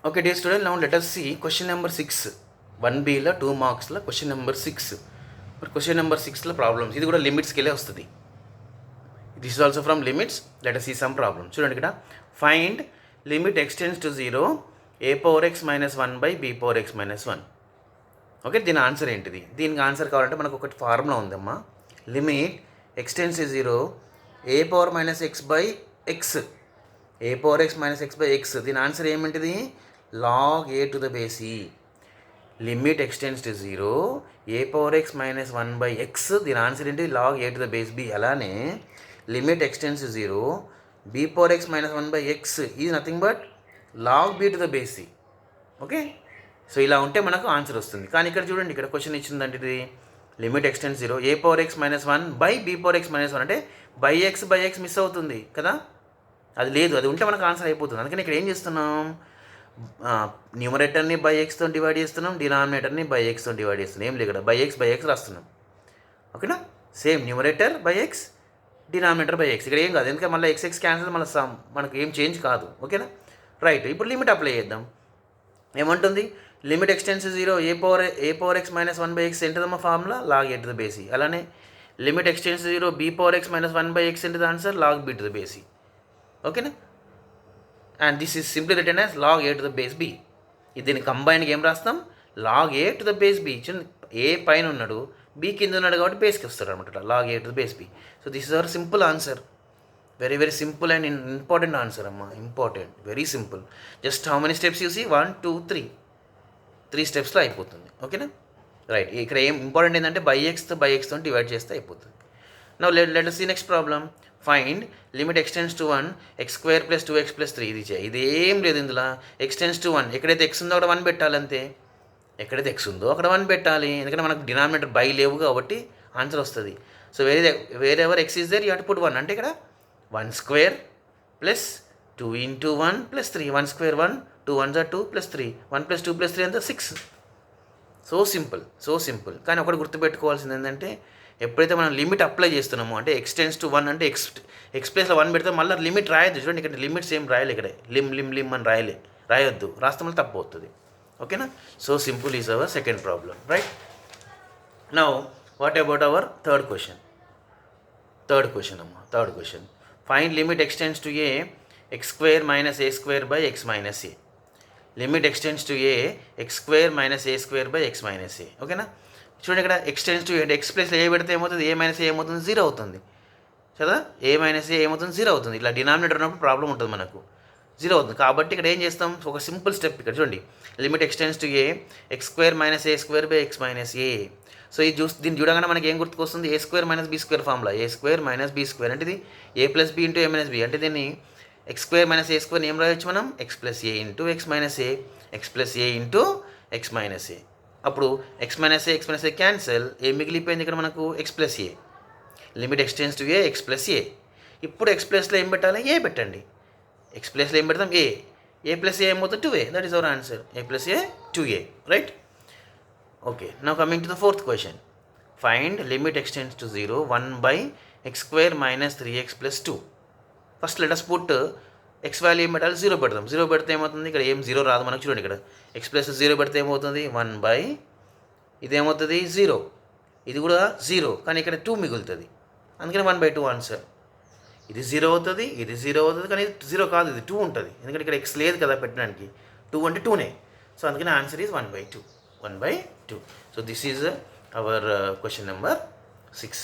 Okay, dear student, now let us see question number 6. 1Bలో 2 మార్క్స్లో question number 6. మరి question number 6లో problems, ఇది కూడా లిమిట్స్కి వెళ్ళే వస్తుంది. This is also from limits. లెట్ us see some ప్రాబ్లమ్. చూడండి ఇక్కడ, find limit x tends to 0 a⁻x-1/b⁻x-1. Okay, దీని ఆన్సర్ ఏంటిది? దీనికి ఆన్సర్ కావాలంటే మనకు ఒకటి ఫార్ములా ఉందమ్మా. Limit x tends to 0 a⁻x/x a⁻x-x/x. దీని ఆన్సర్ ఏమిటిది? log a to the base e. Limit x tends to 0 a⁻x-1/x. దీని ఆన్సర్ ఏంటి? log a to the base b. అలానే limit x tends to 0 b⁻x-1/x is nothing but log b to the base c. Okay, so ఇలా ఉంటే మనకు answer వస్తుంది. కానీ ఇక్కడ చూడండి, ఇక్కడ క్వశ్చన్ ఇచ్చిందంటే ఇది లిమిట్ ఎక్స్టెండ్స్ 0 a⁻x-1/b⁻x-1 అంటే బై ఎక్స్ మిస్ అవుతుంది కదా, అది లేదు. అది ఉంటే మనకు ఆన్సర్ అయిపోతుంది. అందుకని ఇక్కడ ఏం చేస్తున్నాం, న్యూమరేటర్ని బై ఎక్స్తో డివైడ్ చేస్తున్నాం, డినామినేటర్ని బై ఎక్స్తో డివైడ్ చేస్తున్నాం. ఏం లేదు, ఇక్కడ బై ఎక్స్ రాస్తున్నాం. ఓకేనా, same numerator by x, denominator by x. ఇక్కడ ఏం కాదు, ఎందుకంటే మళ్ళీ ఎక్స్ క్యాన్సిల్, మళ్ళీ మనకు ఏం చేంజ్ కాదు. ఓకేనా, రైట్. ఇప్పుడు లిమిట్ అప్లై చేద్దాం. ఏమంటుంది? లిమిట్ ఎక్స్టెన్స్ 0 a⁻x-1/x ఏంటిదమ్మా ఫార్ములా? log a to the base e. అలానే లిమిట్ ఎక్స్టెన్స్ 0 b⁻x-1/x ఏంటిది answer? log b to the base e. ఓకేనా, and this is simply written as log a to the base b. దీన్ని కంబైన్గా ఏం రాస్తాం? log a to the base b. ఏ పైన ఉన్నాడు, B కింద ఉన్నాడు కాబట్టి బేస్కి వస్తాడు అనమాట, log a to the base b. So this is our simple answer. Very very simple and important answer అమ్మా, important, very simple. Just how many steps you see? 1 2 3 స్టెప్స్లో అయిపోతుంది. ఓకేనా, రైట్. ఇక్కడ ఏం ఇంపార్టెంట్ ఏంటంటే బై ఎక్స్తో డివైడ్ చేస్తే అయిపోతుంది. Now let us see next problem. Find limit x tends to 1 x² + 2x + 3. ఇది ఏం లేదు ఇందులో. ఎక్స్టెన్స్ టు 1, ఎక్కడైతే x ఉందో అక్కడ 1 పెట్టాలి అంతే. ఎక్కడైతే x ఉందో అక్కడ 1 పెట్టాలి, ఎందుకంటే మనకు డినామినేటర్ బై లేవు కాబట్టి ఆన్సర్ వస్తుంది. So wherever x is there you have to put 1. అంటే ఇక్కడ 1² + 2 × 1 + 3. 1² 1, 2 1s are 2 + 3, 1 + 2 + 3 అంతా 6. So simple. కానీ ఒకటి గుర్తుపెట్టుకోవాల్సింది ఏంటంటే, ఎప్పుడైతే మనం లిమిట్ అప్లై చేస్తున్నామో, అంటే ఎక్స్టెన్స్ టు 1 అంటే ఎక్స్ ప్లేస్లో 1 పెడితే మళ్ళీ లిమిట్ రాయొద్దు. చూడండి, ఇక్కడ లిమిట్స్ ఏం రాయలే, ఇక్కడ లిమ్ అని రాయొద్దు. రాస్తే మళ్ళీ తప్పు అవుతుంది. ఓకేనా, so simple is our second problem, right. Now what about our third question అమ్మా. Third question, find limit x tends to a x² - a²/x - a. Limit x tends to a x² - a²/x - a. ఓకేనా, చూడండి, ఇక్కడ ఎక్స్టెన్స్ టు ఎక్స్ ప్లేస్లో ఏ పెడితే ఏమవుతుంది? a - a ఏమవుతుంది? 0 అవుతుంది కదా. a - a ఏమవుతుంది? 0 అవుతుంది. ఇట్లా డినామినేటర్ ఉన్నప్పుడు ప్రాబ్లం ఉంటుంది, మనకు 0 అవుతుంది. కాబట్టి ఇక్కడ ఏం చేస్తాం? ఒక సింపుల్ స్టెప్ ఇక్కడ చూడండి, limit x tends to a x² - a²/x - a. So దీన్ని చూడగానే మనకి ఏం గుర్తుకొస్తుంది? a² - b² formula. a² - b² అంటే ఇది a + b × a - b. అంటే దీన్ని x² - a² ఏం రాయొచ్చు మనం? x + a × x - a, x + a × x - a. అప్పుడు x - a క్యాన్సల్, ఏ మిగిలిపోయింది ఇక్కడ మనకు? x + a. Limit x tends to a x + a. ఇప్పుడు x ప్లేస్లో ఏం పెట్టాలి? a పెట్టండి. x ప్లేస్లో ఏం పెడతాం? a + a ఏమవుతుంది? 2a. That is our answer. a + a 2a, right. Okay, now coming to the fourth question. Find limit x tends to 0 1/x² - 3x + 2. First let us put x value ఏం పెట్టాలి? 0 పెడతాం. 0 పెడితే ఏమవుతుంది? ఇక్కడ ఏం 0 రాదు మనకు. చూడండి, ఇక్కడ x + 0 పెడితే ఏమవుతుంది? 1/ ఇదేమవుతుంది? 0. ఇది కూడా 0, కానీ ఇక్కడ 2 మిగులుతుంది. అందుకని 1/2 ఆన్సర్. ఇది 0 అవుతుంది, ఇది 0 అవుతుంది, కానీ ఇది 0 కాదు, ఇది 2 ఉంటుంది. ఎందుకంటే ఇక్కడ x లేదు కదా పెట్టడానికి. 2 అంటే 2నే. సో అందుకని answer is 1/2. So this is our question number 6.